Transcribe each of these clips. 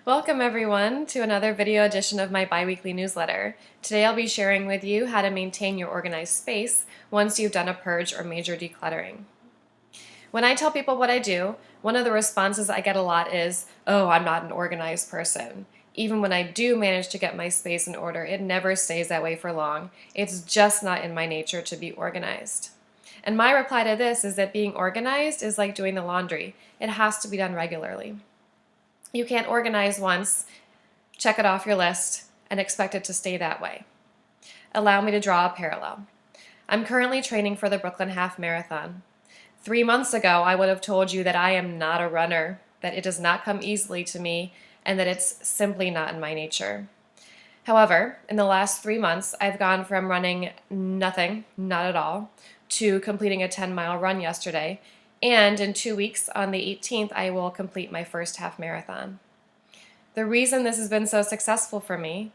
Welcome everyone to another video edition of my bi-weekly newsletter. Today I'll be sharing with you how to maintain your organized space once you've done a purge or major decluttering. When I tell people what I do, one of the responses I get a lot is, "Oh, I'm not an organized person." Even when I do manage to get my space in order, it never stays that way for long. It's just not in my nature to be organized. And my reply to this is that being organized is like doing the laundry. It has to be done regularly. You can't organize once, check it off your list, and expect it to stay that way. Allow me to draw a parallel. I'm currently training for the Brooklyn Half Marathon. 3 months ago, I would have told you that I am not a runner, that it does not come easily to me, and that it's simply not in my nature. However, in the last 3 months, I've gone from running nothing, not at all, to completing a 10-mile run yesterday, and in 2 weeks, on the 18th, I will complete my first half marathon. The reason this has been so successful for me,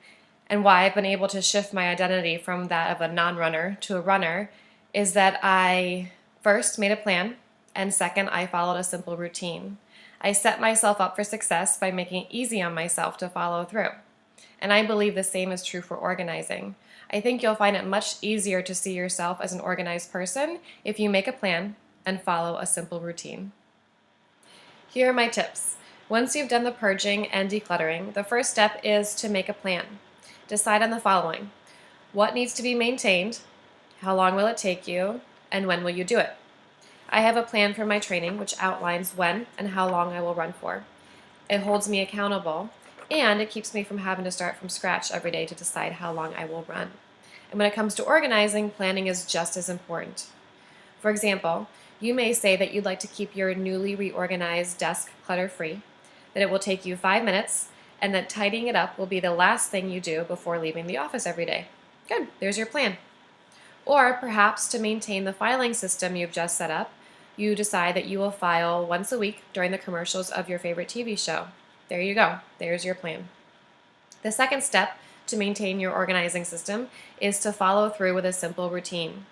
and why I've been able to shift my identity from that of a non-runner to a runner, is that I first made a plan, and second, I followed a simple routine. I set myself up for success by making it easy on myself to follow through. And I believe the same is true for organizing. I think you'll find it much easier to see yourself as an organized person if you make a plan and follow a simple routine. Here are my tips. Once you've done the purging and decluttering, the first step is to make a plan. Decide on the following: what needs to be maintained, how long will it take you, and when will you do it? I have a plan for my training which outlines when and how long I will run for. It holds me accountable, and it keeps me from having to start from scratch every day to decide how long I will run. And when it comes to organizing, planning is just as important. For example, you may say that you'd like to keep your newly reorganized desk clutter-free, that it will take you 5 minutes, and that tidying it up will be the last thing you do before leaving the office every day. Good, there's your plan. Or perhaps to maintain the filing system you've just set up, you decide that you will file once a week during the commercials of your favorite TV show. There you go, there's your plan. The second step to maintain your organizing system is to follow through with a simple routine.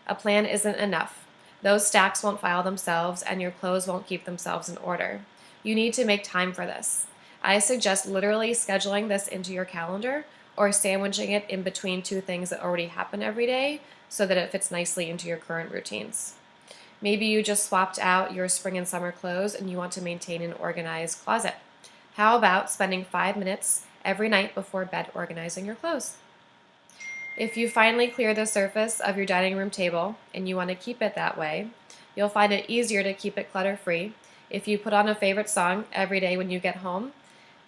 A plan isn't enough. Those stacks won't file themselves and your clothes won't keep themselves in order. You need to make time for this. I suggest literally scheduling this into your calendar or sandwiching it in between two things that already happen every day so that it fits nicely into your current routines. Maybe you just swapped out your spring and summer clothes and you want to maintain an organized closet. How about spending 5 minutes every night before bed organizing your clothes? If you finally clear the surface of your dining room table and you want to keep it that way, you'll find it easier to keep it clutter-free if you put on a favorite song every day when you get home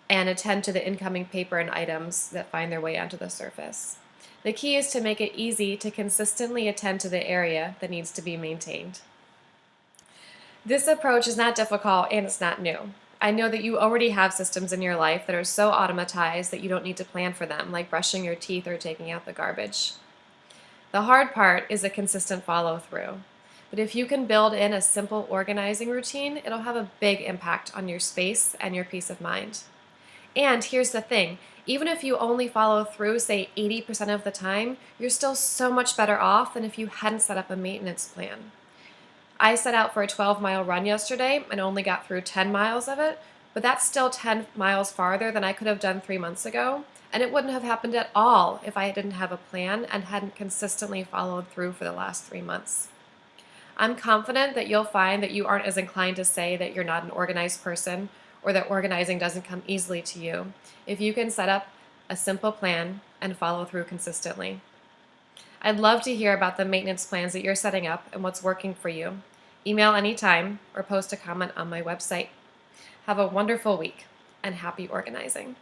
and attend to the incoming paper and items that find their way onto the surface. The key is to make it easy to consistently attend to the area that needs to be maintained. This approach is not difficult and it's not new. I know that you already have systems in your life that are so automatized that you don't need to plan for them, like brushing your teeth or taking out the garbage. The hard part is a consistent follow-through. But if you can build in a simple organizing routine, it'll have a big impact on your space and your peace of mind. And here's the thing, even if you only follow through, say 80% of the time, you're still so much better off than if you hadn't set up a maintenance plan. I set out for a 12-mile run yesterday and only got through 10 miles of it, but that's still 10 miles farther than I could have done 3 months ago, and it wouldn't have happened at all if I didn't have a plan and hadn't consistently followed through for the last 3 months. I'm confident that you'll find that you aren't as inclined to say that you're not an organized person or that organizing doesn't come easily to you if you can set up a simple plan and follow through consistently. I'd love to hear about the maintenance plans that you're setting up and what's working for you. Email anytime or post a comment on my website. Have a wonderful week and happy organizing.